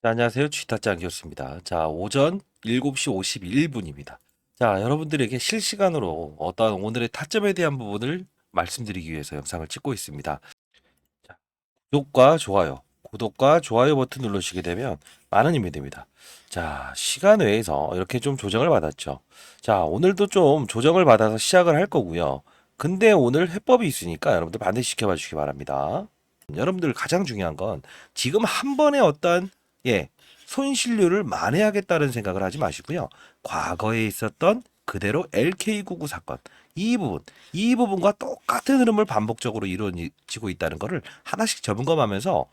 자, 안녕하세요. 쥐타짱이었습니다. 자, 오전 7시 51분입니다. 자, 여러분들에게 실시간으로 어떤 오늘의 타점에 대한 부분을 말씀드리기 위해서 영상을 찍고 있습니다. 자, 구독과 좋아요 버튼 누르시게 되면 많은 힘이 됩니다. 자, 시간 외에서 이렇게 좀 조정을 받았죠. 자, 오늘도 좀 조정을 받아서 시작을 할 거고요. 근데 오늘 해법이 있으니까 여러분들 반드시 지켜봐 주시기 바랍니다. 여러분들 가장 중요한 건 지금 한 번에 어떤 손실률을 만회하겠다는 생각을 하지 마시고요. 과거에 있었던 그대로 LK99 사건 이 부분과 똑같은 흐름을 반복적으로 이루어지고 있다는 것을 하나씩 점검하면서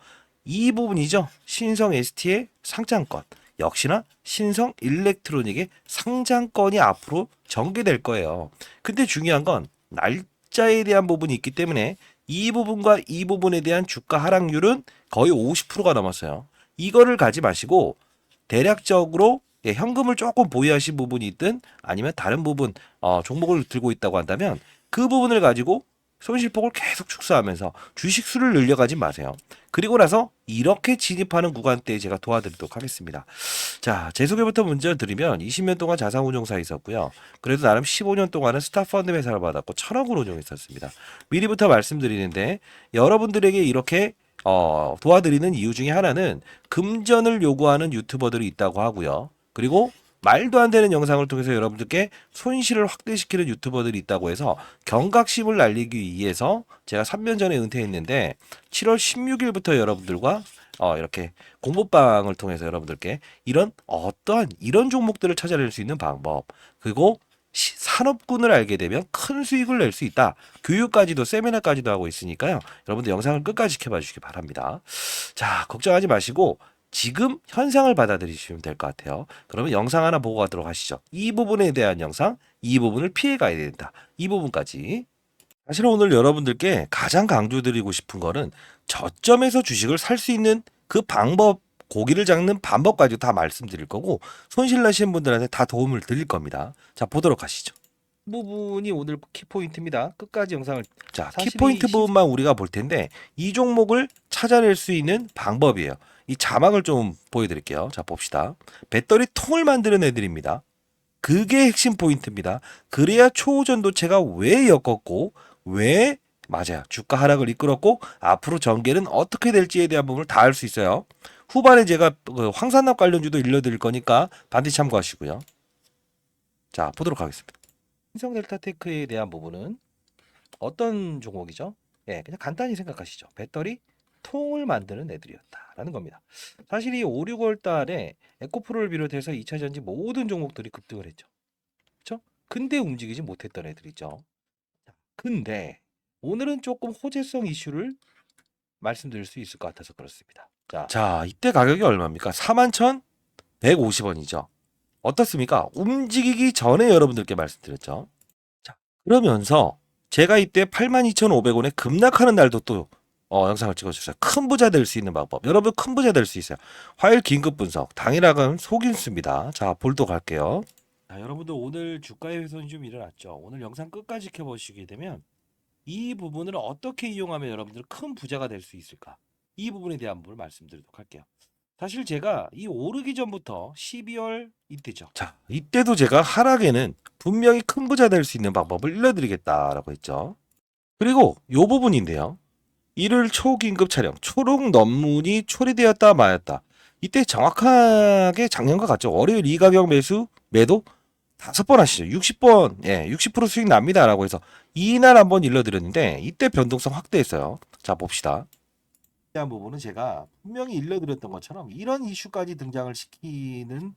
이 부분이죠. 신성 ST의 상장권 역시나 신성 일렉트로닉의 상장권이 앞으로 전개될 거예요. 근데 중요한 건 날짜에 대한 부분이 있기 때문에 이 부분과 이 부분에 대한 주가 하락률은 거의 50%가 넘었어요. 이거를 가지 마시고 대략적으로 현금을 조금 보유하신 부분이 있든 아니면 다른 부분 종목을 들고 있다고 한다면 그 부분을 가지고 손실폭을 계속 축소하면서 주식 수를 늘려가지 마세요. 그리고 나서 이렇게 진입하는 구간대에 제가 도와드리도록 하겠습니다. 자, 제 소개부터 먼저 드리면 20년 동안 자산운용사에 있었고요. 그래도 나름 15년 동안은 스타펀드 회사를 받았고 1,000억을 운용했었습니다. 미리부터 말씀드리는데 여러분들에게 이렇게 도와드리는 이유 중에 하나는 금전을 요구하는 유튜버들이 있다고 하고요. 그리고 말도 안 되는 영상을 통해서 여러분들께 손실을 확대시키는 유튜버들이 있다고 해서 경각심을 날리기 위해서 제가 3년 전에 은퇴했는데 7월 16일부터 여러분들과 이렇게 공모방을 통해서 여러분들께 이런 종목들을 찾아낼 수 있는 방법, 그리고 산업군을 알게 되면 큰 수익을 낼 수 있다. 교육까지도 세미나까지도 하고 있으니까요. 여러분들 영상을 끝까지 지켜봐 주시기 바랍니다. 자, 걱정하지 마시고 지금 현상을 받아들이시면 될 것 같아요. 그러면 영상 하나 보고 가도록 하시죠. 이 부분에 대한 영상, 이 부분을 피해 가야 된다. 이 부분까지. 사실 오늘 여러분들께 가장 강조드리고 싶은 거는 저점에서 주식을 살 수 있는 그 방법, 고기를 잡는 방법까지 다 말씀드릴 거고 손실 나시는 분들한테 다 도움을 드릴 겁니다. 자, 보도록 하시죠. 부분이 오늘 키포인트입니다. 끝까지 영상을 자, 키포인트 부분만 우리가 볼 텐데 이 종목을 찾아낼 수 있는 방법이에요. 이 자막을 좀 보여드릴게요. 자, 봅시다. 배터리 통을 만드는 애들입니다. 그게 핵심 포인트입니다. 그래야 초전도체가 왜 엮었고 왜 맞아요. 주가 하락을 이끌었고 앞으로 전개는 어떻게 될지에 대한 부분을 다 알 수 있어요. 후반에 제가 그 황산납 관련주도 일러드릴 거니까 반드시 참고하시고요. 자, 보도록 하겠습니다. 신성델타테크에 대한 부분은 어떤 종목이죠? 예, 그냥 간단히 생각하시죠. 배터리 통을 만드는 애들이었다라는 겁니다. 사실 이 5, 6월 달에 에코프로를 비롯해서 2차 전지 모든 종목들이 급등을 했죠. 그렇죠? 근데 움직이지 못했던 애들이죠. 근데 오늘은 조금 호재성 이슈를 말씀드릴 수 있을 것 같아서 그렇습니다. 자, 이때 가격이 얼마입니까? 41,150원이죠. 어떻습니까? 움직이기 전에 여러분들께 말씀드렸죠. 자, 그러면서 제가 이때 82,500원에 급락하는 날도 또 영상을 찍어주셨어요. 큰 부자 될 수 있는 방법. 여러분 큰 부자 될 수 있어요. 화요일 긴급 분석. 당일학은 속임수입니다. 자, 볼도 갈게요. 자, 여러분들 오늘 주가의 훼손이 좀 일어났죠. 오늘 영상 끝까지 지켜보시게 되면 이 부분을 어떻게 이용하면 여러분들 큰 부자가 될 수 있을까? 이 부분에 대한 부분을 말씀드리도록 할게요. 사실 제가 이 오르기 전부터 12월 이때죠. 자, 이때도 제가 하락에는 분명히 큰 부자 될 수 있는 방법을 일러드리겠다라고 했죠. 그리고 요 부분인데요. 일요일 초긴급 촬영, 초록 논문이 초래되었다 마였다. 이때 정확하게 작년과 같죠. 월요일 이 가격 매도 5번 하시죠. 60번, 60% 수익 납니다라고 해서 이날 한번 일러드렸는데 이때 변동성 확대했어요. 자, 봅시다. 대한 부분은 제가 분명히 일러드렸던 것처럼 이런 이슈까지 등장을 시키는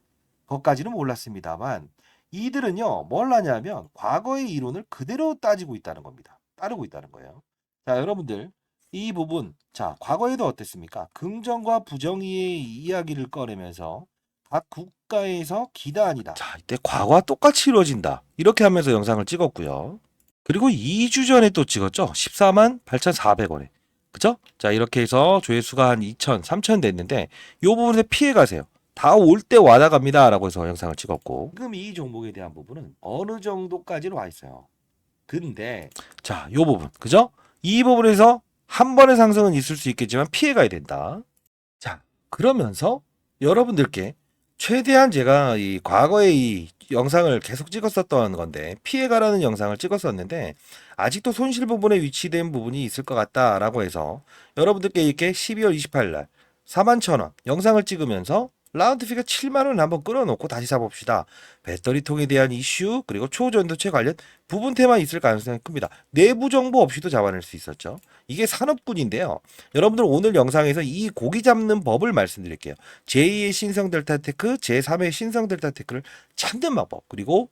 것까지는 몰랐습니다만 이들은요 뭘 하냐면 과거의 이론을 그대로 따지고 있다는 겁니다. 따르고 있다는 거예요. 자, 여러분들 이 부분 자 과거에도 어땠습니까? 긍정과 부정의 이야기를 꺼내면서 각 국가에서 기다 아니다. 자, 이때 과거와 똑같이 이루어진다. 이렇게 하면서 영상을 찍었고요. 그리고 2주 전에 또 찍었죠. 148,400원에. 그죠? 자, 이렇게 해서 조회수가 한 2천, 3천 됐는데 요 부분에 피해 가세요. 다 올 때 와다 갑니다라고 해서 영상을 찍었고 지금 이 종목에 대한 부분은 어느 정도까지는 와 있어요. 근데 자, 요 부분. 그죠? 이 부분에서 한 번의 상승은 있을 수 있겠지만 피해 가야 된다. 자, 그러면서 여러분들께 최대한 제가 이 과거에 이 영상을 계속 찍었었던 건데 피해가라는 영상을 찍었었는데 아직도 손실 부분에 위치된 부분이 있을 것 같다라고 해서 여러분들께 이렇게 12월 28일 날 41,000원 영상을 찍으면서 라운드 피가 7만 원 한번 끌어놓고 다시 사봅시다. 배터리통에 대한 이슈 그리고 초전도체 관련 부분테만 있을 가능성이 큽니다. 내부 정보 없이도 잡아낼 수 있었죠. 이게 산업군인데요. 여러분들 오늘 영상에서 이 고기 잡는 법을 말씀드릴게요. 제2의 신성 델타 테크, 제3의 신성 델타 테크를 찾는 방법. 그리고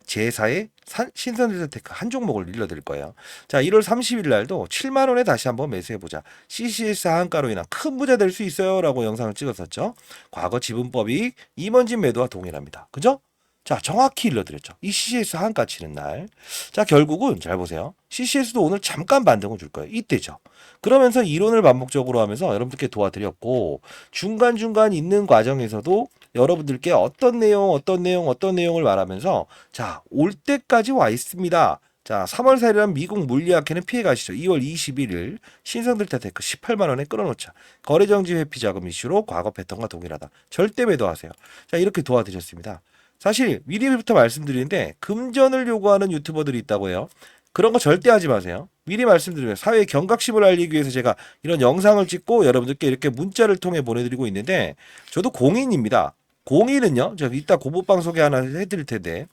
제4의 신성 델타 테크 한 종목을 일러드릴 거예요. 자, 1월 30일 날도 7만 원에 다시 한번 매수해 보자. CCS 하한가로 인한 큰 부자 될 수 있어요라고 영상을 찍었었죠. 과거 지분법이 임원진 매도와 동일합니다. 그죠? 자, 정확히 일러드렸죠. 이 CCS 한가 치는 날. 자, 결국은 잘 보세요. CCS도 오늘 잠깐 반등을 줄 거예요. 이때죠. 그러면서 이론을 반복적으로 하면서 여러분들께 도와드렸고, 중간중간 있는 과정에서도 여러분들께 어떤 내용을 말하면서, 자, 올 때까지 와 있습니다. 자, 3월 4일이란 미국 물리학회는 피해 가시죠. 2월 21일 신성델타테크 18만 원에 끌어놓자. 거래정지 회피 자금 이슈로 과거 패턴과 동일하다. 절대 매도하세요. 자, 이렇게 도와드렸습니다. 사실 미리부터 말씀드리는데 금전을 요구하는 유튜버들이 있다고 해요. 그런 거 절대 하지 마세요. 미리 말씀드리면 사회의 경각심을 알리기 위해서 제가 이런 영상을 찍고 여러분들께 이렇게 문자를 통해 보내드리고 있는데 저도 공인입니다. 공인은요. 제가 이따 고부방 소개 하나 해드릴 텐데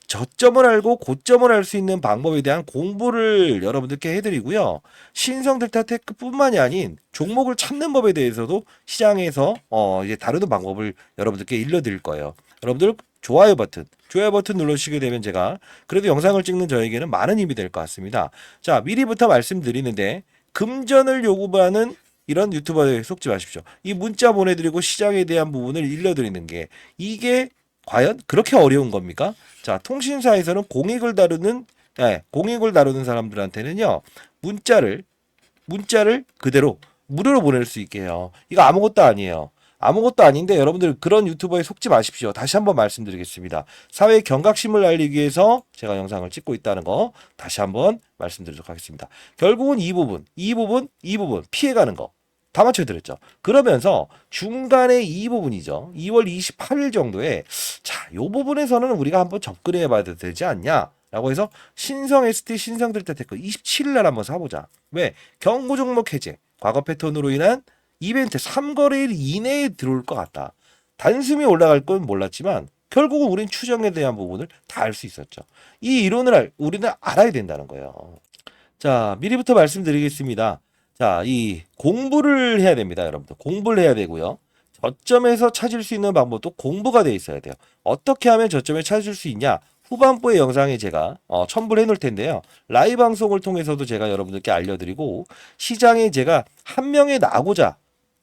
저점을 알고 고점을 알 수 있는 방법에 대한 공부를 여러분들께 해드리고요. 신성 델타테크뿐만이 아닌 종목을 찾는 법에 대해서도 시장에서 이제 다루는 방법을 여러분들께 일러드릴 거예요. 여러분들 좋아요 버튼 눌러주시게 되면 제가 그래도 영상을 찍는 저에게는 많은 힘이 될 것 같습니다. 자, 미리부터 말씀드리는데 금전을 요구하는 이런 유튜버에 속지 마십시오. 이 문자 보내드리고 시장에 대한 부분을 일러드리는 게 이게 과연 그렇게 어려운 겁니까? 자, 통신사에서는 공익을 다루는 사람들한테는요, 문자를 그대로 무료로 보낼 수 있게 해요. 이거 아무것도 아니에요. 아무것도 아닌데 여러분들 그런 유튜버에 속지 마십시오. 다시 한번 말씀드리겠습니다. 사회의 경각심을 알리기 위해서 제가 영상을 찍고 있다는 거 다시 한번 말씀드리도록 하겠습니다. 결국은 이 부분 피해가는 거 다 맞춰드렸죠. 그러면서 중간에 이 부분이죠. 2월 28일 정도에 자, 이 부분에서는 우리가 한번 접근해 봐야 되지 않냐? 라고 해서 신성 ST, 신성 델타테크 27일 날 한번 사보자. 왜? 경고 종목 해제, 과거 패턴으로 인한 이벤트 3거래일 이내에 들어올 것 같다. 단숨이 올라갈 건 몰랐지만 결국은 우린 추정에 대한 부분을 다 알 수 있었죠. 이 이론을 우리는 알아야 된다는 거예요. 자, 미리부터 말씀드리겠습니다. 자, 이 공부를 해야 됩니다, 여러분들. 공부를 해야 되고요. 저점에서 찾을 수 있는 방법도 공부가 돼 있어야 돼요. 어떻게 하면 저점에 찾을 수 있냐? 후반부의 영상에 제가 첨부를 해놓을 텐데요. 라이브 방송을 통해서도 제가 여러분들께 알려드리고 시장에 제가 한 명의 나고자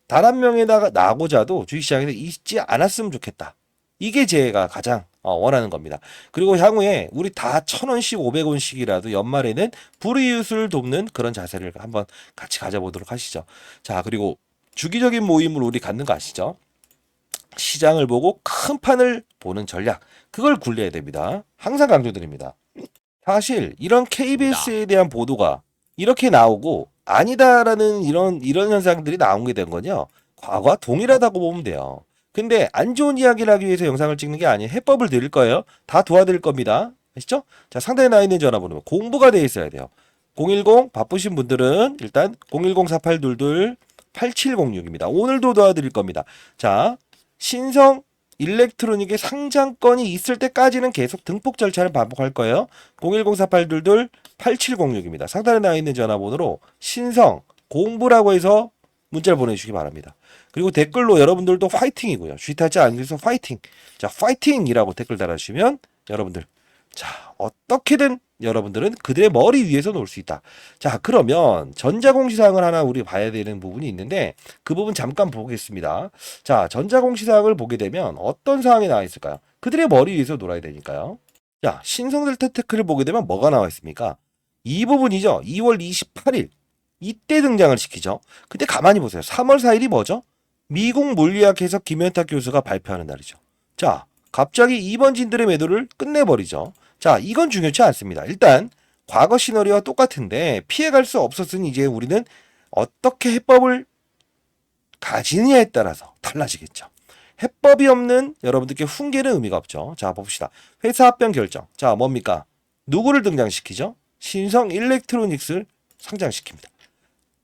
단 한 명에다가 나고자도 주식시장에서 있지 않았으면 좋겠다. 이게 제가 가장 원하는 겁니다. 그리고 향후에 우리 다 1,000원씩 500원씩이라도 연말에는 불이웃을 돕는 그런 자세를 한번 같이 가져보도록 하시죠. 자, 그리고 주기적인 모임을 우리 갖는 거 아시죠? 시장을 보고 큰 판을 보는 전략, 그걸 굴려야 됩니다. 항상 강조드립니다. 사실 이런 KBS에 대한 보도가 이렇게 나오고 아니다라는 이런 현상들이 나오게 된 건요. 과거와 동일하다고 보면 돼요. 근데 안 좋은 이야기를 하기 위해서 영상을 찍는 게 아니에요. 해법을 드릴 거예요. 다 도와드릴 겁니다. 아시죠? 자, 상단에 나와 있는 전화번호 공부가 돼 있어야 돼요. 010 바쁘신 분들은 일단 010-4822-8706입니다. 오늘도 도와드릴 겁니다. 자, 신성 일렉트로닉의 상장건이 있을 때까지는 계속 등폭 절차를 반복할 거예요. 010-4822-8706입니다. 상단에 나와 있는 전화번호로 신성 공부라고 해서 문자를 보내주시기 바랍니다. 그리고 댓글로 여러분들도 화이팅이고요. 쥐타지 않기 위해서 화이팅. 자, 화이팅이라고 댓글 달아주시면 여러분들 자, 어떻게든 여러분들은 그들의 머리 위에서 놀 수 있다. 자, 그러면 전자공시사항을 하나 우리 봐야 되는 부분이 있는데 그 부분 잠깐 보겠습니다. 자, 전자공시사항을 보게 되면 어떤 사항이 나와 있을까요? 그들의 머리 위에서 놀아야 되니까요. 자, 신성델타테크를 보게 되면 뭐가 나와 있습니까? 이 부분이죠. 2월 28일 이때 등장을 시키죠. 근데 가만히 보세요. 3월 4일이 뭐죠? 미국 물리학회에서 김현탁 교수가 발표하는 날이죠. 자, 갑자기 임원진들의 매도를 끝내버리죠. 자, 이건 중요치 않습니다. 일단 과거 시나리오와 똑같은데 피해갈 수 없었으니 이제 우리는 어떻게 해법을 가지느냐에 따라서 달라지겠죠. 해법이 없는 여러분들께 훈계는 의미가 없죠. 자, 봅시다. 회사 합병 결정. 자, 뭡니까? 누구를 등장시키죠? 신성 일렉트로닉스를 상장시킵니다.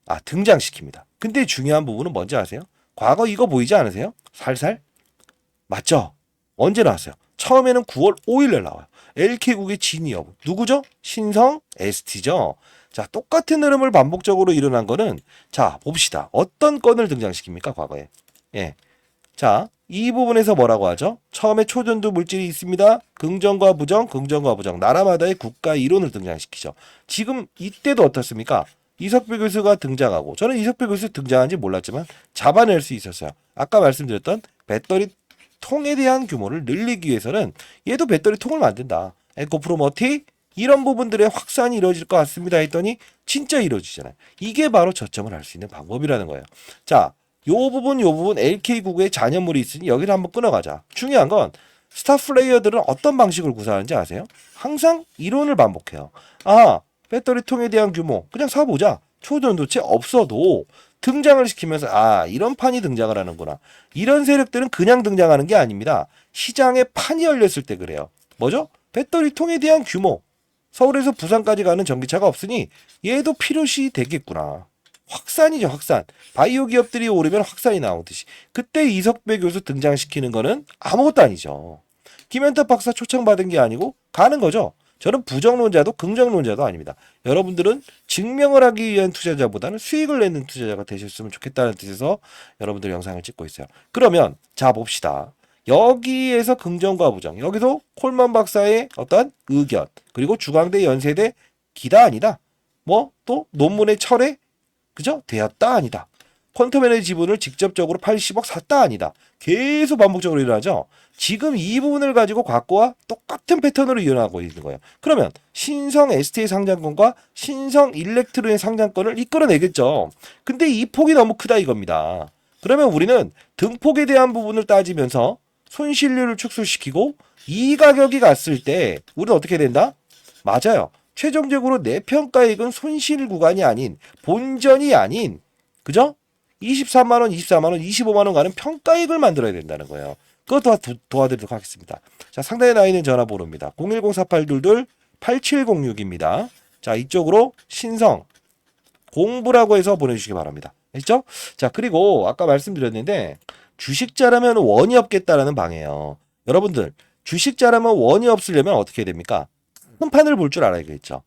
등장시킵니다. 근데 중요한 부분은 뭔지 아세요? 과거 이거 보이지 않으세요? 살살? 맞죠? 언제 나왔어요? 처음에는 9월 5일에 나와요. LK국의 진위업. 누구죠? 신성 ST죠. 자, 똑같은 흐름을 반복적으로 일어난 거는, 자, 봅시다. 어떤 건을 등장시킵니까? 과거에. 예. 자, 이 부분에서 뭐라고 하죠? 처음에 초전도 물질이 있습니다. 긍정과 부정, 긍정과 부정. 나라마다의 국가 이론을 등장시키죠. 지금 이때도 어떻습니까? 이석배 교수가 등장하고, 저는 이석배 교수 등장한지 몰랐지만 잡아낼 수 있었어요. 아까 말씀드렸던 배터리 통에 대한 규모를 늘리기 위해서는 얘도 배터리 통을 만든다. 에코프로머티 이런 부분들의 확산이 이루어질 것 같습니다 했더니 진짜 이루어지잖아요. 이게 바로 저점을 할 수 있는 방법이라는 거예요. 자, 요 부분 LK국의 잔여물이 있으니 여기를 한번 끊어가자. 중요한 건 스타 플레이어들은 어떤 방식을 구사하는지 아세요? 항상 이론을 반복해요. 배터리 통에 대한 규모 그냥 사보자. 초전도체 없어도 등장을 시키면서 이런 판이 등장을 하는구나. 이런 세력들은 그냥 등장하는 게 아닙니다. 시장에 판이 열렸을 때 그래요. 뭐죠? 배터리 통에 대한 규모. 서울에서 부산까지 가는 전기차가 없으니 얘도 필요시 되겠구나. 확산이죠, 확산. 바이오 기업들이 오르면 확산이 나오듯이. 그때 이석배 교수 등장시키는 거는 아무것도 아니죠. 김현탁 박사 초청받은 게 아니고 가는 거죠. 저는 부정론자도 긍정론자도 아닙니다. 여러분들은 증명을 하기 위한 투자자보다는 수익을 내는 투자자가 되셨으면 좋겠다는 뜻에서 여러분들 영상을 찍고 있어요. 그러면 자 봅시다. 여기에서 긍정과 부정, 여기서 콜만 박사의 어떤 의견, 그리고 주광대 연세대 기다 아니다. 뭐 또 논문의 철회, 그죠? 되었다 아니다. 퀀텀에너지 지분을 직접적으로 80억 샀다 아니다. 계속 반복적으로 일어나죠. 지금 이 부분을 가지고 과거와 똑같은 패턴으로 일어나고 있는 거예요. 그러면 신성 ST의 상장권과 신성 일렉트론의 상장권을 이끌어내겠죠. 근데 이 폭이 너무 크다 이겁니다. 그러면 우리는 등폭에 대한 부분을 따지면서 손실률을 축소시키고 이 가격이 갔을 때 우리는 어떻게 된다? 맞아요. 최종적으로 내 평가액은 손실 구간이 아닌 본전이 아닌 그죠? 23만 원, 24만 원, 25만 원 가는 평가액을 만들어야 된다는 거예요. 그거 도와드리도록 하겠습니다. 자, 상단에 나와 있는 전화번호입니다. 010-4822-8706입니다. 자, 이쪽으로 신성 공부라고 해서 보내주시기 바랍니다. 아시죠? 자, 그리고 아까 말씀드렸는데 주식자라면 원이 없겠다라는 방이에요. 여러분들 주식자라면 원이 없으려면 어떻게 해야 됩니까? 큰 판을 볼 줄 알아야겠죠.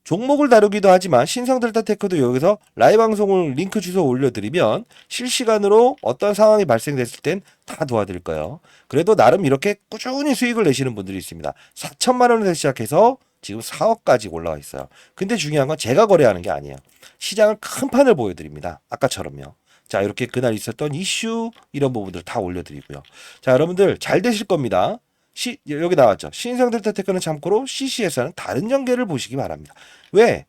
종목을 다루기도 하지만 신성델타테크도 여기서 라이브 방송을 링크 주소 올려드리면 실시간으로 어떤 상황이 발생됐을 땐 다 도와드릴 거예요. 그래도 나름 이렇게 꾸준히 수익을 내시는 분들이 있습니다. 4천만 원에서 시작해서 지금 4억까지 올라와 있어요. 근데 중요한 건 제가 거래하는 게 아니에요. 시장을 큰 판을 보여드립니다. 아까처럼요. 자, 이렇게 그날 있었던 이슈 이런 부분들 다 올려드리고요. 자, 여러분들 잘 되실 겁니다. 여기 나왔죠. 신성델타테크는 참고로 CCS와는 다른 연계를 보시기 바랍니다. 왜?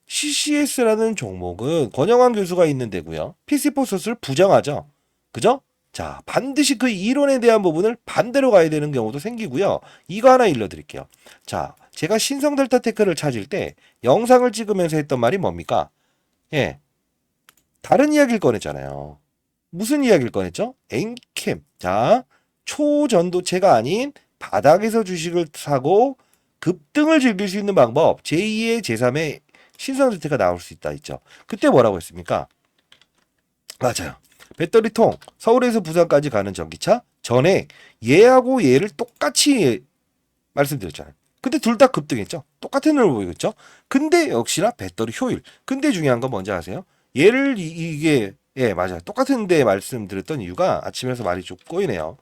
CCS라는 종목은 권영환 교수가 있는 데고요. PC4소스를 부정하죠. 그죠? 자, 반드시 그 이론에 대한 부분을 반대로 가야 되는 경우도 생기고요. 이거 하나 일러드릴게요. 자, 제가 신성델타테크를 찾을 때 영상을 찍으면서 했던 말이 뭡니까? 예, 다른 이야기를 꺼냈잖아요. 무슨 이야기를 꺼냈죠? 엔캠. 자, 초전도체가 아닌 바닥에서 주식을 사고 급등을 즐길 수 있는 방법 제2의 제3의 신성주택가 나올 수 있다 있죠. 그때 뭐라고 했습니까? 맞아요. 배터리통 서울에서 부산까지 가는 전기차 전에 얘하고 얘를 똑같이 말씀드렸잖아요. 근데 둘 다 급등했죠. 똑같은 흐름을 보이겠죠. 근데 역시나 배터리 효율. 근데 중요한 건 뭔지 아세요? 얘를 이게 예, 맞아요. 똑같은데 말씀드렸던 이유가 아침에서 말이 좀 꼬이네요.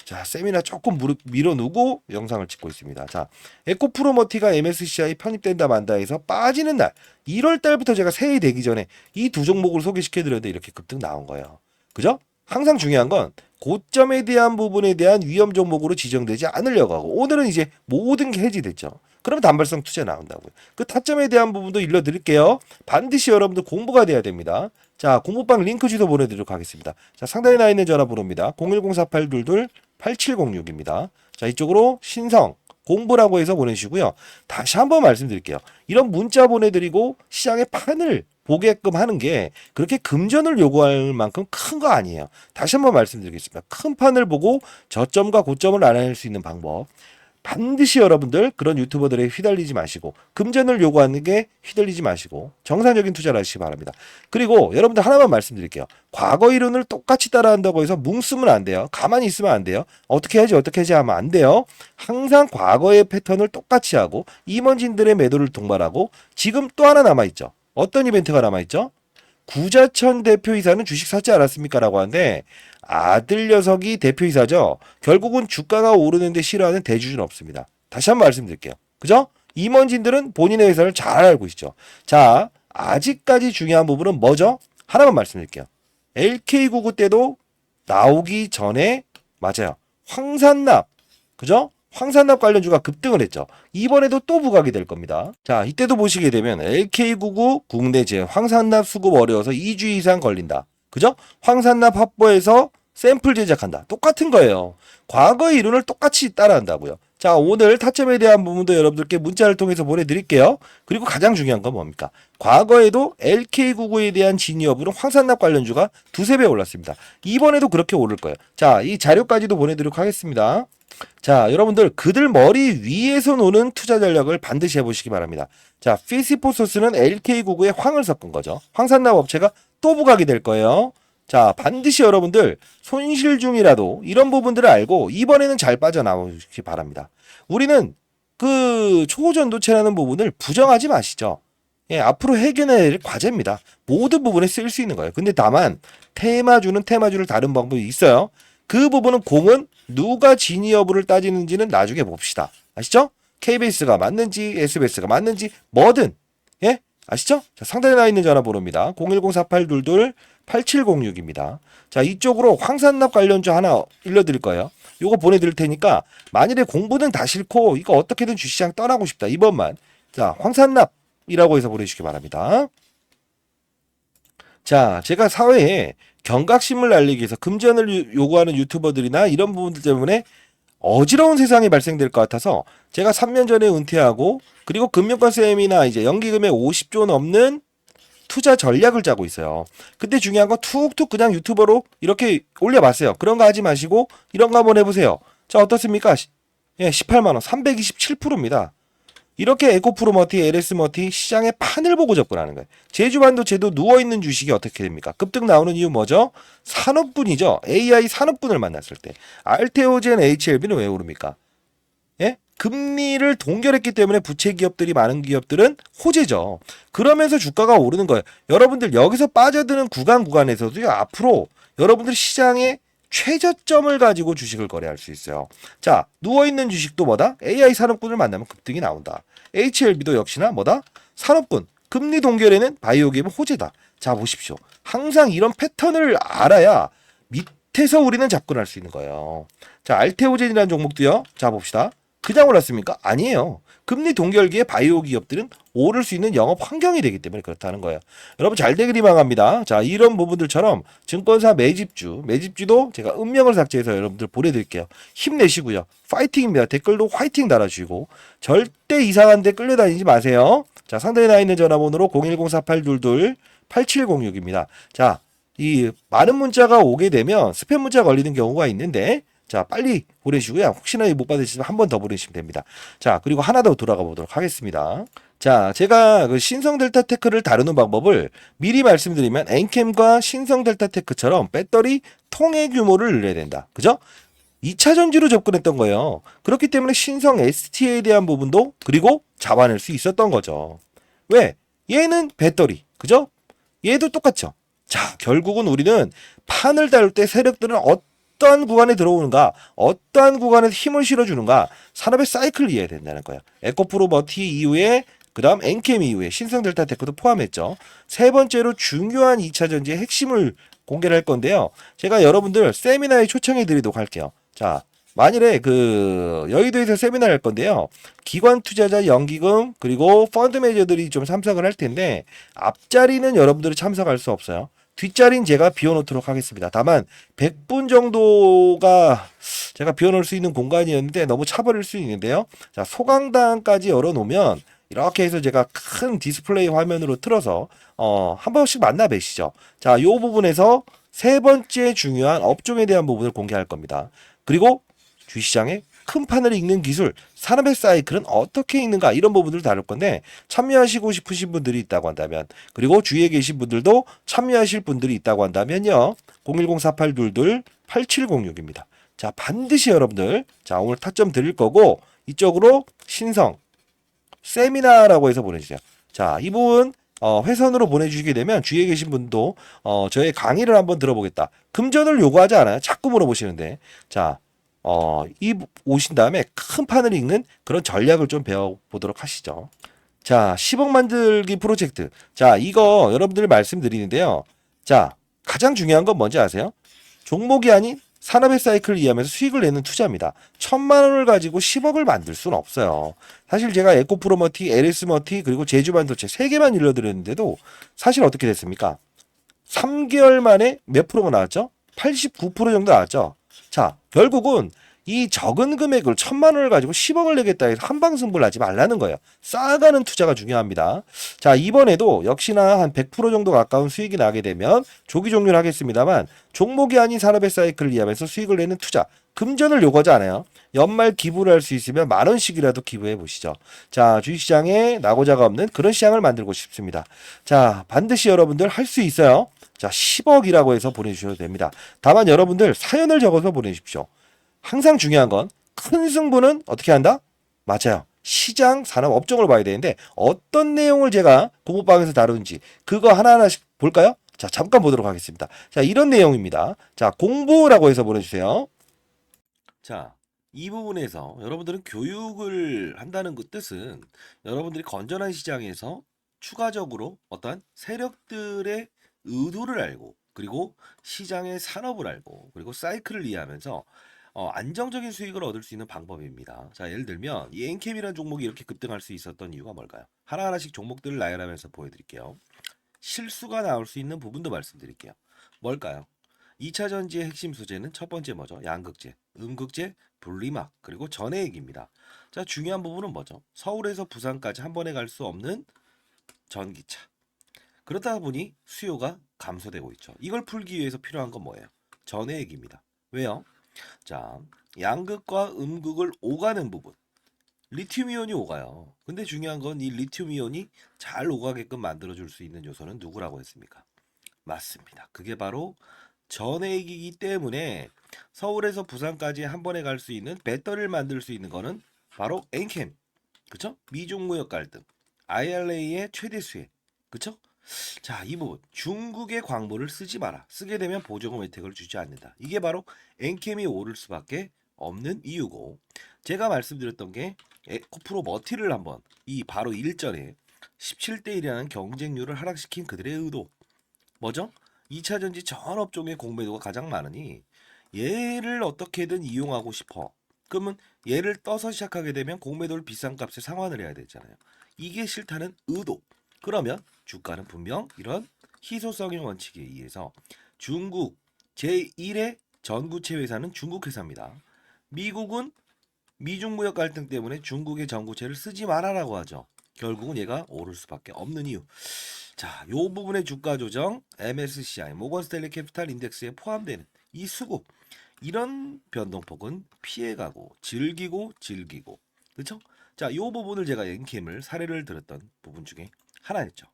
자, 세미나 조금 밀어누고 영상을 찍고 있습니다. 자, 에코프로머티가 MSCI 편입된다 만다 해서 빠지는 날 1월 달부터 제가 새해 되기 전에 이 두 종목을 소개시켜드렸는데 이렇게 급등 나온 거예요. 그죠? 항상 중요한 건 고점에 대한 부분에 대한 위험 종목으로 지정되지 않으려고 하고 오늘은 이제 모든 게 해지됐죠. 그러면 단발성 투자 나온다고요. 그 타점에 대한 부분도 일러드릴게요. 반드시 여러분들 공부가 돼야 됩니다. 자, 공부방 링크 주소 보내드리도록 하겠습니다. 자, 상단에 나와 있는 전화번호입니다. 010-4822-8706입니다. 자, 이쪽으로 신성 공부라고 해서 보내주시고요. 다시 한번 말씀드릴게요. 이런 문자 보내드리고 시장의 판을 보게끔 하는 게 그렇게 금전을 요구할 만큼 큰 거 아니에요. 다시 한번 말씀드리겠습니다. 큰 판을 보고 저점과 고점을 알아낼 수 있는 방법. 반드시 여러분들 그런 유튜버들에 휘둘리지 마시고 금전을 요구하는 게 휘둘리지 마시고 정상적인 투자를 하시기 바랍니다. 그리고 여러분들 하나만 말씀드릴게요. 과거 이론을 똑같이 따라한다고 해서 뭉쓰면 안 돼요. 가만히 있으면 안 돼요. 어떻게 해야지 하면 안 돼요. 항상 과거의 패턴을 똑같이 하고 임원진들의 매도를 동반하고 지금 또 하나 남아있죠. 어떤 이벤트가 남아있죠? 구자천 대표이사는 주식 샀지 않았습니까? 라고 하는데 아들 녀석이 대표이사죠. 결국은 주가가 오르는데 싫어하는 대주주는 없습니다. 다시 한번 말씀드릴게요. 그죠? 임원진들은 본인의 회사를 잘 알고 있죠. 자, 아직까지 중요한 부분은 뭐죠? 하나만 말씀드릴게요. LK99 때도 나오기 전에 맞아요. 황산납. 그죠? 황산납 관련주가 급등을 했죠. 이번에도 또 부각이 될 겁니다. 자, 이때도 보시게 되면 LK99 국내제 황산납 수급 어려워서 2주 이상 걸린다. 그죠? 황산납 확보해서 샘플 제작한다. 똑같은 거예요. 과거의 이론을 똑같이 따라한다고요. 자, 오늘 타점에 대한 부분도 여러분들께 문자를 통해서 보내드릴게요. 그리고 가장 중요한 건 뭡니까? 과거에도 LK99에 대한 진위 여부는 황산납 관련주가 두세 배 올랐습니다. 이번에도 그렇게 오를 거예요. 자, 이 자료까지도 보내드리도록 하겠습니다. 자, 여러분들 그들 머리 위에서 노는 투자 전략을 반드시 해보시기 바랍니다. 자, 피시포소스는 LK99에 황을 섞은 거죠. 황산납 업체가 또 부각이 될 거예요. 자, 반드시 여러분들 손실 중이라도 이런 부분들을 알고 이번에는 잘 빠져나오시기 바랍니다. 우리는 그 초전도체라는 부분을 부정하지 마시죠. 예, 앞으로 해결해야 될 과제입니다. 모든 부분에 쓸 수 있는 거예요. 근데 다만 테마주를 다른 방법이 있어요. 그 부분은 공은 누가 진위 여부를 따지는지는 나중에 봅시다. 아시죠? KBS가 맞는지 SBS가 맞는지 뭐든 예? 아시죠? 자, 상단에 나와 있는 전화번호입니다. 010-4822-8706입니다. 자, 이쪽으로 황산납 관련주 하나 일러드릴 거예요. 요거 보내드릴 테니까 만일에 공부는 다 싫고 이거 어떻게든 주시장 떠나고 싶다. 이번만. 자, 황산납이라고 해서 보내주시기 바랍니다. 자, 제가 사회에 경각심을 알리기 위해서 금전을 요구하는 유튜버들이나 이런 부분들 때문에 어지러운 세상이 발생될 것 같아서 제가 3년 전에 은퇴하고 그리고 금융권 쌤이나 이제 연기금액 50조 넘는 투자 전략을 짜고 있어요. 근데 중요한 건 툭툭 그냥 유튜버로 이렇게 올려봤어요. 그런 거 하지 마시고 이런 거 한번 해보세요. 자, 어떻습니까? 예, 18만원, 327%입니다. 이렇게 에코프로머티, LS머티 시장의 판을 보고 접근하는 거예요. 제주반도체도 누워있는 주식이 어떻게 됩니까? 급등 나오는 이유 뭐죠? 산업군이죠. AI 산업군을 만났을 때. 알테오젠 HLB는 왜 오릅니까? 예? 금리를 동결했기 때문에 부채 기업들이 많은 기업들은 호재죠. 그러면서 주가가 오르는 거예요. 여러분들 여기서 빠져드는 구간에서도요. 앞으로 여러분들 시장에 최저점을 가지고 주식을 거래할 수 있어요. 자, 누워있는 주식도 뭐다? AI 산업군을 만나면 급등이 나온다. HLB도 역시나 뭐다? 산업군. 금리 동결에는 바이오 기업은 호재다. 자, 보십시오. 항상 이런 패턴을 알아야 밑에서 우리는 접근할 수 있는 거예요. 자, 알테오젠이라는 종목도요. 자, 봅시다. 그냥 올랐습니까? 아니에요. 금리 동결기에 바이오 기업들은 오를 수 있는 영업 환경이 되기 때문에 그렇다는 거예요. 여러분 잘 되기를 바랍니다. 자, 이런 부분들처럼 증권사 매집주도 제가 음명을 삭제해서 여러분들 보내드릴게요. 힘내시고요. 파이팅입니다. 댓글도 화이팅 달아주시고 절대 이상한 데 끌려다니지 마세요. 자, 상단에 나와 있는 전화번호로 010-4822-8706입니다. 자, 이 많은 문자가 오게 되면 스팸 문자 걸리는 경우가 있는데 자, 빨리 보내시고요. 혹시나 못 받으시면 한 번 더 보내시면 됩니다. 자, 그리고 하나 더 돌아가 보도록 하겠습니다. 자, 제가 그 신성 델타 테크를 다루는 방법을 미리 말씀드리면 엔캠과 신성 델타 테크처럼 배터리 통해 규모를 늘려야 된다. 그죠? 2차 전지로 접근했던 거예요. 그렇기 때문에 신성 ST에 대한 부분도 그리고 잡아낼 수 있었던 거죠. 왜? 얘는 배터리. 그죠? 얘도 똑같죠. 자, 결국은 우리는 판을 다룰 때 세력들은 어떠한 구간에 들어오는가, 어떠한 구간에서 힘을 실어주는가, 산업의 사이클을 이해해야 된다는 거예요. 에코프로 머티 이후에 그 다음 엔캠 이후에 신성델타테크도 포함했죠. 세 번째로 중요한 2차 전지의 핵심을 공개를 할 건데요. 제가 여러분들 세미나에 초청해 드리도록 할게요. 자, 만일에 그 여의도에서 세미나를 할 건데요. 기관 투자자 연기금 그리고 펀드 매니저들이 좀 참석을 할 텐데 앞자리는 여러분들이 참석할 수 없어요. 뒷자리는 제가 비워놓도록 하겠습니다. 다만 100분 정도가 제가 비워놓을 수 있는 공간이었는데 너무 차버릴 수 있는데요. 자, 소강당까지 열어놓으면 이렇게 해서 제가 큰 디스플레이 화면으로 틀어서 한 번씩 만나 뵈시죠. 자, 이 부분에서 세 번째 중요한 업종에 대한 부분을 공개할 겁니다. 그리고 주식시장의 큰 판을 읽는 기술, 산업의 사이클은 어떻게 읽는가 이런 부분들을 다룰 건데 참여하시고 싶으신 분들이 있다고 한다면 그리고 주위에 계신 분들도 참여하실 분들이 있다고 한다면요. 010-4822-8706입니다. 자, 반드시 여러분들 자 오늘 타점 드릴 거고 이쪽으로 신성 세미나라고 해서 보내주세요. 자, 이 부분 회선으로 보내주시게 되면 주위에 계신 분도 저의 강의를 한번 들어보겠다. 금전을 요구하지 않아요. 자꾸 물어보시는데 자, 오신 다음에 큰 판을 읽는 그런 전략을 좀 배워보도록 하시죠. 자, 10억 만들기 프로젝트. 자, 이거 여러분들 말씀드리는데요. 자, 가장 중요한 건 뭔지 아세요? 종목이 아닌 산업의 사이클을 이해하면서 수익을 내는 투자입니다. 1,000만 원을 가지고 10억을 만들 수는 없어요. 사실 제가 에코프로머티, LS머티 그리고 제주반도체 3개만 일러드렸는데도 사실 어떻게 됐습니까? 3개월 만에 몇 프로가 나왔죠? 89% 정도 나왔죠. 자, 결국은 이 적은 금액을 1,000만 원을 가지고 10억을 내겠다 해서 한방승부를 하지 말라는 거예요. 쌓아가는 투자가 중요합니다. 자, 이번에도 역시나 한 100% 정도 가까운 수익이 나게 되면 조기 종료를 하겠습니다만 종목이 아닌 산업의 사이클을 이해하면서 수익을 내는 투자. 금전을 요구하지 않아요. 연말 기부를 할 수 있으면 10,000원씩이라도 기부해 보시죠. 자, 주식시장에 낙오자가 없는 그런 시장을 만들고 싶습니다. 자, 반드시 여러분들 할 수 있어요. 자, 10억이라고 해서 보내주셔도 됩니다. 다만 여러분들 사연을 적어서 보내십시오. 항상 중요한 건 큰 승부는 어떻게 한다? 맞아요. 시장, 산업, 업종을 봐야 되는데 어떤 내용을 제가 공부방에서 다루는지 그거 하나하나씩 볼까요? 자, 잠깐 보도록 하겠습니다. 자, 이런 내용입니다. 자, 공부라고 해서 보내주세요. 자, 이 부분에서 여러분들은 교육을 한다는 그 뜻은 여러분들이 건전한 시장에서 추가적으로 어떠한 세력들의 의도를 알고 그리고 시장의 산업을 알고 그리고 사이클을 이해하면서 안정적인 수익을 얻을 수 있는 방법입니다. 자, 예를 들면 이 엔캠이라는 종목이 이렇게 급등할 수 있었던 이유가 뭘까요? 하나하나씩 종목들을 나열하면서 보여드릴게요. 실수가 나올 수 있는 부분도 말씀드릴게요. 뭘까요? 2차 전지의 핵심 소재는 첫 번째 뭐죠? 양극재, 음극재, 분리막, 그리고 전해액입니다. 자, 중요한 부분은 뭐죠? 서울에서 부산까지 한 번에 갈 수 없는 전기차. 그렇다 보니 수요가 감소되고 있죠. 이걸 풀기 위해서 필요한 건 뭐예요? 전해액입니다. 왜요? 자, 양극과 음극을 오가는 부분. 리튬이온이 오가요. 근데 중요한 건 이 리튬이온이 잘 오가게끔 만들어줄 수 있는 요소는 누구라고 했습니까? 맞습니다. 그게 바로 전해액이기 때문에 서울에서 부산까지 한 번에 갈 수 있는 배터리를 만들 수 있는 거는 바로 엔캠. 그쵸? 미중무역 갈등. IRA의 최대 수혜. 그쵸? 자, 이 부분. 중국의 광물을 쓰지 마라. 쓰게 되면 보조금 혜택을 주지 않는다. 이게 바로 엔캠이 오를 수밖에 없는 이유고 제가 말씀드렸던 게 에코프로 머티를 한번 이 바로 일전에 17대 1이라는 경쟁률을 하락시킨 그들의 의도 뭐죠? 2차 전지 전 업종의 공매도가 가장 많으니 얘를 어떻게든 이용하고 싶어. 그러면 얘를 떠서 시작하게 되면 공매도를 비싼 값에 상환을 해야 되잖아요. 이게 싫다는 의도. 그러면 주가는 분명 이런 희소성의 원칙에 의해서 중국 제1의 전구체 회사는 중국 회사입니다. 미국은 미중 무역 갈등 때문에 중국의 전구체를 쓰지 말아라고 하죠. 결국은 얘가 오를 수밖에 없는 이유. 자, 요 부분의 주가 조정 MSCI 모건 스탠리 캐피탈 인덱스에 포함되는 이 수급 이런 변동폭은 피해가고 즐기고 그렇죠? 자, 요 부분을 제가 엔캠을 사례를 들었던 부분 중에 하나였죠.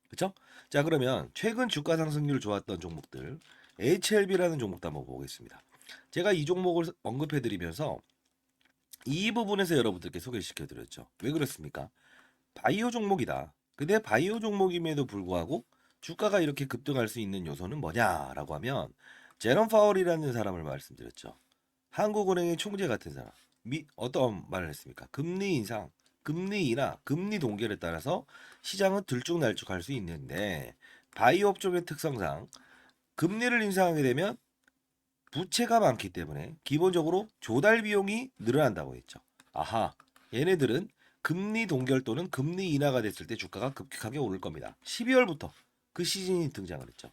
그렇죠? 자, 그러면 최근 주가 상승률 좋았던 종목들 HLB라는 종목도 한번 보겠습니다. 제가 이 종목을 언급해 드리면서 이 부분에서 여러분들께 소개시켜 드렸죠. 왜 그렇습니까? 바이오 종목이다. 근데 바이오 종목임에도 불구하고 주가가 이렇게 급등할 수 있는 요소는 뭐냐라고 하면 제롬 파월이라는 사람을 말씀드렸죠. 한국은행의 총재 같은 사람. 어떤 말을 했습니까? 금리 인상, 금리 인하, 금리 동결에 따라서 시장은 들쭉날쭉할 수 있는데 바이오 업종의 특성상 금리를 인상하게 되면 부채가 많기 때문에 기본적으로 조달 비용이 늘어난다고 했죠. 아하, 얘네들은 금리 동결 또는 금리 인하가 됐을 때 주가가 급격하게 오를 겁니다. 12월부터 그 시즌이 등장을 했죠.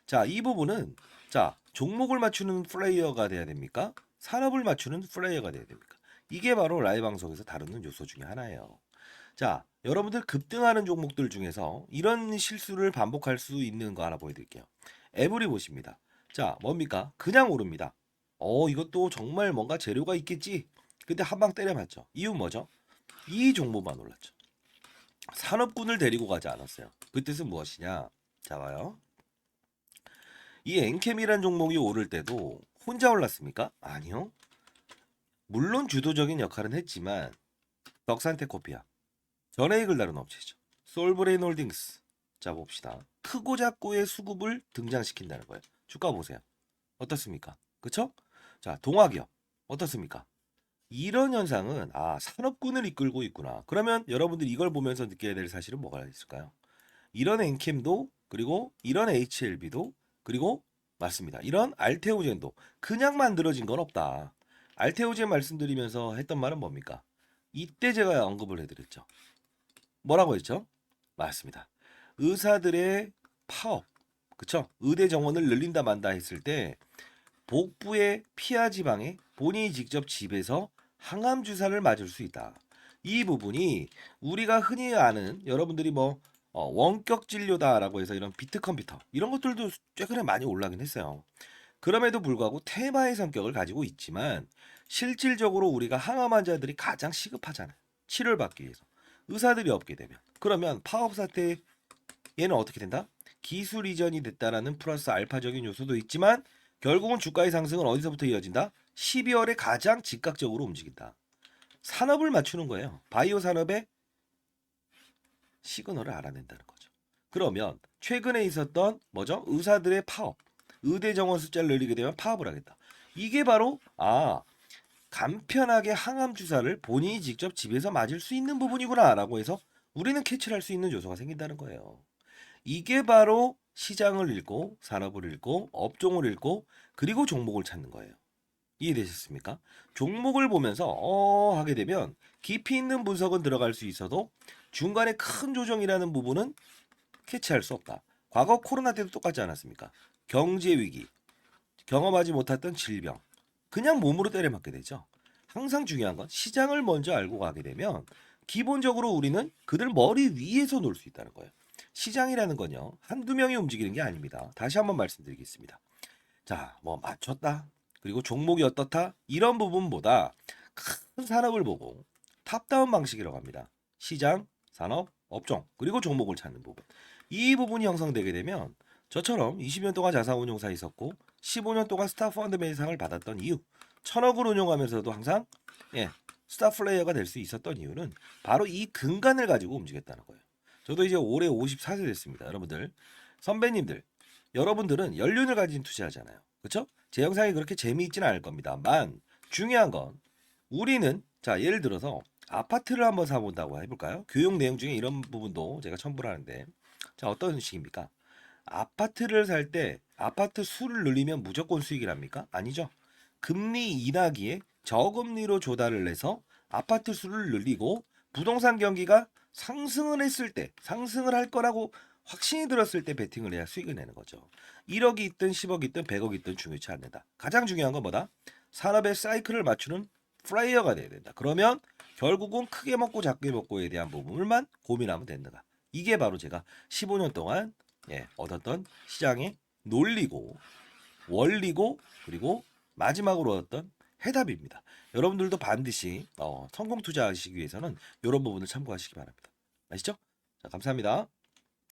자, 이 부분은 자, 종목을 맞추는 플레이어가 돼야 됩니까? 산업을 맞추는 플레이어가 돼야 됩니까? 이게 바로 라이브 방송에서 다루는 요소 중에 하나예요. 자, 여러분들 급등하는 종목들 중에서 이런 실수를 반복할 수 있는 거 하나 보여드릴게요. 에브리 보십니다. 자, 뭡니까? 그냥 오릅니다. 이것도 정말 뭔가 재료가 있겠지. 근데 한 방 때려맞죠. 이유 뭐죠? 이 종목만 올랐죠. 산업군을 데리고 가지 않았어요. 그 뜻은 무엇이냐? 자, 봐요. 이 엔캠이란 종목이 오를 때도 혼자 올랐습니까? 아니요. 물론 주도적인 역할은 했지만 덕산테코피아, 전해익을 다룬 업체죠. 솔브레인 홀딩스. 자, 봅시다. 크고 작고의 수급을 등장시킨다는 거예요. 주가 보세요. 어떻습니까? 그쵸? 자, 동화기업. 어떻습니까? 이런 현상은 산업군을 이끌고 있구나. 그러면 여러분들이 이걸 보면서 느껴야 될 사실은 뭐가 있을까요? 이런 엔캠도 그리고 이런 HLB도 그리고 맞습니다. 이런 알테오젠도 그냥 만들어진 건 없다. 알테오젠 말씀드리면서 했던 말은 뭡니까? 이때 제가 언급을 해드렸죠. 뭐라고 했죠? 맞습니다. 의사들의 파업, 그쵸? 의대 정원을 늘린다 만다 했을 때 복부의 피하 지방에 본인이 직접 집에서 항암 주사를 맞을 수 있다. 이 부분이 우리가 흔히 아는 여러분들이 원격 진료다라고 해서 이런 비트 컴퓨터 이런 것들도 최근에 많이 올라긴 했어요. 그럼에도 불구하고 테마의 성격을 가지고 있지만 실질적으로 우리가 항암 환자들이 가장 시급하잖아요. 치료를 받기 위해서. 의사들이 없게 되면. 그러면 파업 사태 얘는 어떻게 된다? 기술 이전이 됐다라는 플러스 알파적인 요소도 있지만 결국은 주가의 상승은 어디서부터 이어진다? 12월에 가장 즉각적으로 움직인다. 산업을 맞추는 거예요. 바이오 산업의 시그널을 알아낸다는 거죠. 그러면 최근에 있었던 뭐죠? 의사들의 파업. 의대 정원 숫자를 늘리게 되면 파업을 하겠다. 이게 바로 간편하게 항암 주사를 본인이 직접 집에서 맞을 수 있는 부분이구나라고 해서 우리는 캐치를 할 수 있는 요소가 생긴다는 거예요. 이게 바로 시장을 읽고 산업을 읽고 업종을 읽고 그리고 종목을 찾는 거예요. 이해되셨습니까? 종목을 보면서 하게 되면 깊이 있는 분석은 들어갈 수 있어도 중간에 큰 조정이라는 부분은 캐치할 수 없다. 과거 코로나 때도 똑같지 않았습니까? 경제 위기, 경험하지 못했던 질병, 그냥 몸으로 때려맞게 되죠. 항상 중요한 건 시장을 먼저 알고 가게 되면 기본적으로 우리는 그들 머리 위에서 놀 수 있다는 거예요. 시장이라는 건요, 한두 명이 움직이는 게 아닙니다. 다시 한번 말씀드리겠습니다. 자, 맞췄다. 그리고 종목이 어떻다? 이런 부분보다 큰 산업을 보고 탑다운 방식이라고 합니다. 시장, 산업, 업종, 그리고 종목을 찾는 부분. 이 부분이 형성되게 되면 저처럼 20년 동안 자산운용사 있었고 15년 동안 스타 펀드 매상을 받았던 이유, 1000억을 운용하면서도 항상 스타 플레이어가 될 수 있었던 이유는 바로 이 근간을 가지고 움직였다는 거예요. 저도 이제 올해 54세 됐습니다. 여러분들, 선배님들, 여러분들은 연륜을 가진 투자하잖아요. 그렇죠? 제 영상이 그렇게 재미있지는 않을 겁니다만 중요한 건 우리는 자, 예를 들어서 아파트를 한번 사본다고 해볼까요? 교육 내용 중에 이런 부분도 제가 첨부를 하는데 자, 어떤 식입니까? 아파트를 살 때 아파트 수를 늘리면 무조건 수익이랍니까? 아니죠. 금리 인하기에 저금리로 조달을 해서 아파트 수를 늘리고 부동산 경기가 상승을 했을 때 상승을 할 거라고 확신이 들었을 때 베팅을 해야 수익을 내는 거죠. 1억이 있든 10억이 있든 100억이 있든 중요치 않는다. 가장 중요한 건 뭐다? 산업의 사이클을 맞추는 플레이어가 돼야 된다. 그러면 결국은 크게 먹고 작게 먹고에 대한 부분을만 고민하면 된다. 이게 바로 제가 15년 동안 얻었던 시장의 논리고 원리고 그리고 마지막으로 얻었던 해답입니다. 여러분들도 반드시 성공 투자하시기 위해서는 이런 부분을 참고하시기 바랍니다. 아시죠? 자, 감사합니다.